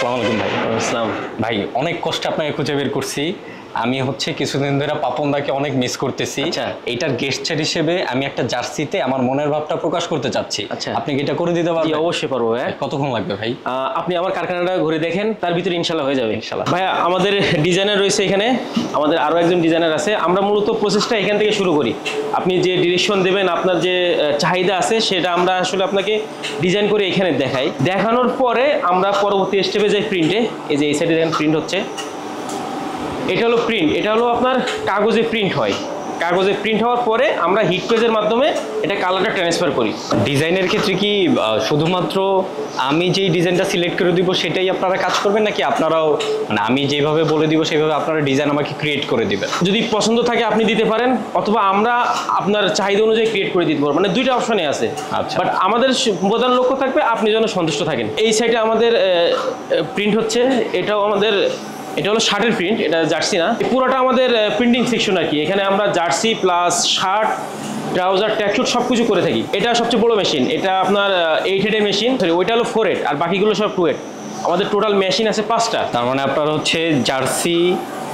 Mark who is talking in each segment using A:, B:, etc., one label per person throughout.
A: আসসালামু আলাইকুম ভাই।
B: আসসালাম
A: ভাই অনেক কষ্টে আপনাকে খুঁজে বের করছি। আমি হচ্ছে কিছুদিন ধরে পাপনদাকে অনেক মিস করতেছি।
B: আচ্ছা।
A: এইটার গেস্টার হিসেবে আমি একটা জার্সিতে আমার মনের ভাবটা প্রকাশ করতে চাচ্ছি।
B: আচ্ছা।
A: আপনি কি এটা করে দিতে
B: জি
A: পারবেন?
B: অবশ্যই পারবো ভাই।
A: কতক্ষণ লাগবে ভাই?
B: আপনি আমার কারখানাটা ঘুরে দেখেন, তার ভিতরে ইনশাল্লাহ হয়ে যাবে। ইনশাল্লাহ ভাইয়া, আমাদের ডিজাইনার রয়েছে এখানে, আমাদের আরো একজন ডিজাইনার আছে। আমরা মূলত প্রসেসটা এখান থেকে শুরু করি। আপনি যে ডিরেকশন দেবেন, আপনার যে চাহিদা আছে সেটা আমরা আসলে আপনাকে ডিজাইন করে এখানে দেখাই। দেখানোর পরে আমরা পরবর্তী স্টেপে যাই প্রিন্টে। এই যে এই সাইডে দেখেন প্রিন্ট হচ্ছে, এটা হলো প্রিন্ট। এটা হলো আপনার কাগজে প্রিন্ট হয়। কাগজে প্রিন্ট হওয়ার পরে আমরা হিট প্রেসের মাধ্যমে এটা কালারটা ট্রান্সফার করি।
A: ডিজাইনের ক্ষেত্রে কি শুধুমাত্র আমি যেই ডিজাইনটা সিলেক্ট করে দিব সেটাই আপনারা কাজ করবেন, নাকি আপনারাও মানে আমি যেভাবে বলে দিব সেইভাবে আপনারা ডিজাইন আমাকে ক্রিয়েট করে দিবেন?
B: যদি পছন্দ থাকে আপনি দিতে পারেন, অথবা আমরা আপনার চাহিদা অনুযায়ী ক্রিয়েট করে দিতে পারবো। মানে দুইটা অপশনই আছে।
A: আচ্ছা।
B: বাট আমাদের প্রধান লক্ষ্য থাকবে আপনি যেন সন্তুষ্ট থাকেন। এই সাইডে আমাদের প্রিন্ট হচ্ছে, এটাও আমাদের, এটা হলো শার্টের প্রিন্ট, এটা জার্সি না। পুরোটা আমাদের প্রিন্টিং সেকশন আর কি। এখানে আমরা jersey plus shirt, trouser, tracksuit সব কিছু করে থাকি। এটা সবচেয়ে বড় মেশিন, এটা আপনার 8 হেডের মেশিন। সরি, ওইটা হলো 4 হেড, আর বাকিগুলো সব 2 হেড। আমাদের টোটাল মেশিন আছে 5টা।
A: তার মানে আপনার হচ্ছে jersey,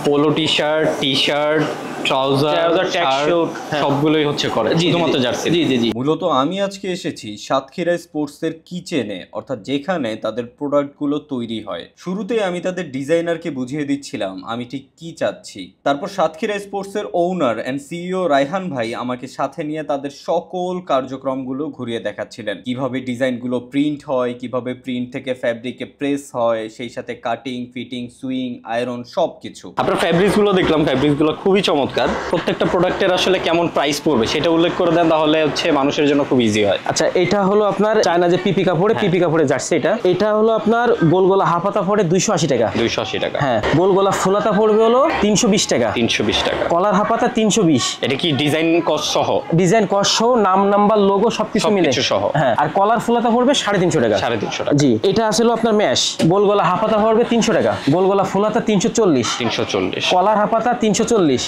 A: polo T shirt, trouser, tracksuit সবগুলোই হচ্ছে করে শুধুমাত্র জার্সি।
B: জি জি জি।
C: মূলত আমি আজকে এসেছি সাতক্ষীরা স্পোর্টসের কিচেনে, অর্থাৎ যেখানে তাদের প্রোডাক্টগুলো তৈরি হয়। শুরুতেই আমি তাদের ডিজাইনারকে বুঝিয়ে দিচ্ছিলাম আমি ঠিক কি চাচ্ছি। তারপর সাতক্ষীরা স্পোর্টসের ওনার অ্যান্ড সিইও রায়হান ভাই আমাকে সাথে নিয়ে তাদের সকল কার্যক্রমগুলো ঘুরিয়ে দেখাচ্ছিলেন, কিভাবে ডিজাইনগুলো প্রিন্ট হয়, কিভাবে প্রিন্ট থেকে ফ্যাব্রিকে প্রেস হয়, সেই সাথে কাটিং, ফিটিং, সুইং, আয়রন সবকিছু।
A: আপনার ফ্যাব্রিক্সগুলো দেখলাম, ফ্যাব্রিক্সগুলো খুবই চমৎকার। প্রত্যেকটা প্রোডাক্টের আসলে কেমন প্রাইস পড়বে সেটা উল্লেখ করে দেন, তাহলে হচ্ছে মানুষের জন্য খুব ইজি হয়।
B: আচ্ছা, এটা হলো আপনার চায়না যে পিপি কাপড়ে, পিপি কাপড়ে জার্সি। এটা হলো আপনার গোল গলা হাফ হাতা পড়ে 280 টাকা।
A: 280 টাকা।
B: হ্যাঁ, গোল গলা ফুল হাতা পড়বে হলো 320 টাকা।
A: 320 টাকা।
B: কলার হাফ হাতা 320।
A: এটা কি ডিজাইন কস্ট সহ?
B: ডিজাইন কস্ট সহ, নাম নাম্বার লোগো সবকিছু মিলে
A: সহ।
B: হ্যাঁ। আর কলার ফুল হাতা পড়বে 350 টাকা।
A: 350 টাকা।
B: জি। এটা আসলে আপনার ম্যাশ। গোল গলা হাফ হাতা পড়বে 300 টাকা। গোল গলা ফুল হাতা 340।
A: 340।
B: কলার হাফ হাতা 340।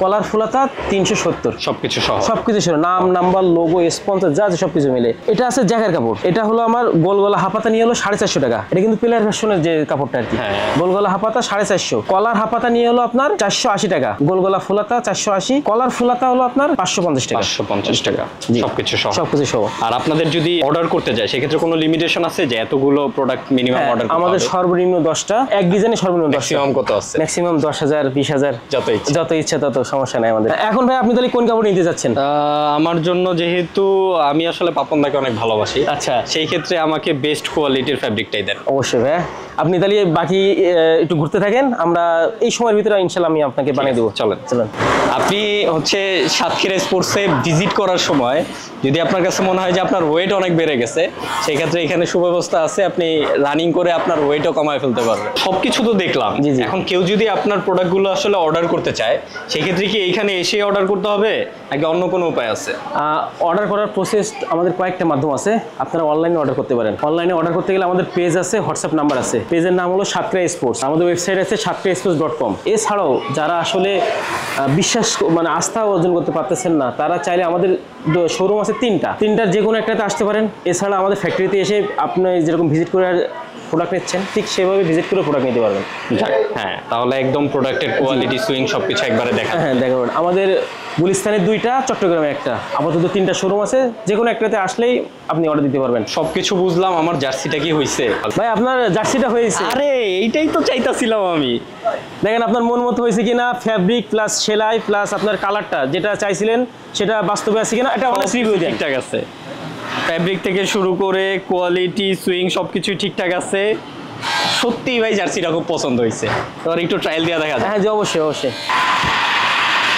B: কলার ফুল হাতা 370।
A: সবকিছু সহ।
B: সবকিছু ছিল, নাম নাম্বার লোগো স্পন্সর যা আছে সবকিছু মিলে। এটা আছে জ্যাকের কাপড়। এটা হলো আমার গোল গলা হাফাতা নিয়ে হলো 450 টাকা। এটা কিন্তু প্লেয়ার ভার্সনের যে কাপড়টা আর কি। গোল গলা হাফাতা 450। কলার হাফাতা নিয়ে হলো আপনার 480 টাকা। গোল গলা ফুলাতা 480। কলার ফুলাতা হলো আপনার 550 টাকা।
A: 550 টাকা। সবকিছু সহ।
B: সবকিছু সহ।
A: আর আপনাদের যদি অর্ডার করতে যায় সেক্ষেত্রে কোনো লিমিটেশন আছে যে এতগুলো প্রোডাক্ট মিনিমাম অর্ডার করতে হবে?
B: আমাদের সর্বনিম্ন 10টা, এক ডিজাইনে সর্বনিম্ন 10টা।
A: ম্যাক্সিমাম কত আছে?
B: ম্যাক্সিমাম 10,000 20,000 যত ইচ্ছা তত, সমস্যা নাই আমাদের। এখন ভাই আপনি তাহলে কোন কাপড় নিতে যাচ্ছেন?
A: আমার জন্য যেহেতু আমি আসলে পাপনদাকে অনেক ভালোবাসি,
B: আচ্ছা,
A: সেই ক্ষেত্রে আমাকে বেস্ট কোয়ালিটির ফ্যাব্রিকটাই দেন।
B: অবশ্যই ভাই। আপনি তাহলে বাকি একটু ঘুরতে থাকেন, আমরা এই সময়ের ভিতরে ইনশাআল্লাহ আমি আপনাকে বানিয়ে দেবো।
A: চলেন। আপনি হচ্ছে সাতক্ষীরা স্পোর্টসে ভিজিট করার সময় যদি আপনার কাছে মনে হয় যে আপনার ওয়েট অনেক বেড়ে গেছে, সেই ক্ষেত্রে এখানে সুব্যবস্থা আছে, আপনি রানিং করে আপনার ওয়েটও কমায় ফেলতে পারবেন। সবকিছু তো দেখলাম। এখন কেউ যদি আপনার প্রোডাক্টগুলো আসলে অর্ডার করতে চায় সেক্ষেত্রে কি এইখানে এসে অর্ডার করতে হবে নাকি অন্য কোনো উপায় আছে?
B: অর্ডার করার প্রসেস আমাদের কয়েকটা মাধ্যম আছে। আপনারা অনলাইনে অর্ডার করতে পারেন। অনলাইনে অর্ডার করতে গেলে আমাদের পেজ আছে, হোয়াটসঅ্যাপ নাম্বার আছে। পেজের নাম হলো সাতক্ষীরা স্পোর্টস। আমাদের ওয়েবসাইট আছে সাতক্ষীরাস্পোর্টস.com। এছাড়াও যারা আসলে বিশ্বাস মানে আস্থা অর্জন করতে পারতেছেন না, তারা চাইলে আমাদের শোরুম আছে তিনটার যে কোনো একটাতে আসতে পারেন। এছাড়া আমাদের ফ্যাক্টরিতে এসে আপনি যেরকম ভিজিট করে প্রোডাক্ট নিচ্ছেন ঠিক সেভাবে ভিজিট করে প্রোডাক্ট নিতে পারবেন।
A: হ্যাঁ, তাহলে একদম প্রোডাক্টের কোয়ালিটি, সুইং সবকিছু একবারে দেখা।
B: হ্যাঁ, দেখাবেন। আমাদের গুলিস্তানে 2টা, চট্টগ্রামে 1টা, আপাতত 3টা শোরুম আছে। যে কোনো একটাতে আসলেই আপনি অর্ডার দিতে পারবেন।
A: সবকিছু বুঝলাম, আমার জার্সিটা কি হয়েছে?
B: ভাই আপনার জার্সিটা হয়েছে?
A: আরে এইটাই তো চাইতাছিলাম আমি।
B: দেখেন আপনার মন মতো হয়েছে কিনা, ফ্যাব্রিক প্লাস সেলাই প্লাস আপনার কালারটা যেটা চাইছিলেন সেটা বাস্তবে আছে কিনা, এটা অনেক রিভিউ দেন।
A: ঠিকঠাক আছে, ফ্যাব্রিক থেকে শুরু করে কোয়ালিটি, সুইং সবকিছুই ঠিকঠাক আছে। সত্যি ভাই জার্সিটা খুব পছন্দ হয়েছে। এবার একটু ট্রায়াল দিয়ে দেখা যায়।
B: হ্যাঁ জি, অবশ্যই অবশ্যই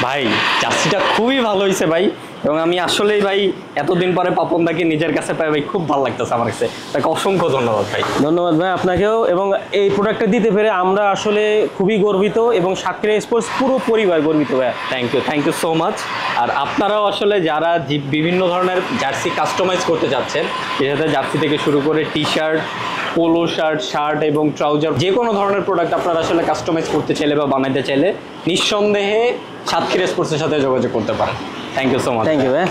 A: ভাই জার্সিটা খুবই ভালো হয়েছে ভাই। এবং আমি আসলেই ভাই এতদিন পরে পাপনদাকে নিজের কাছে পাই ভাই, খুব ভালো লাগতেছে আমার কাছে। তাকে অসংখ্য ধন্যবাদ ভাই।
B: ধন্যবাদ ভাই আপনাকেও। এবং এই প্রোডাক্টটা দিতে পেরে আমরা আসলে খুবই গর্বিত, এবং সাতক্ষীরা স্পোর্টস পুরো পরিবার গর্বিত ভাই।
A: Thank you so much. আর আপনারাও আসলে যারা বিভিন্ন ধরনের জার্সি কাস্টমাইজ করতে যাচ্ছেন, এটাতে জার্সি থেকে শুরু করে টি শার্ট, পোলো শার্ট এবং ট্রাউজার, যে কোনো ধরনের প্রোডাক্ট আপনারা আসলে কাস্টমাইজ করতে চাইলে বা বানাইতে চাইলে নিঃসন্দেহে সাতক্ষীরা স্পোর্টসের সাথে যোগাযোগ করতে পারেন। Thank you so much.
B: Thank you ভাই।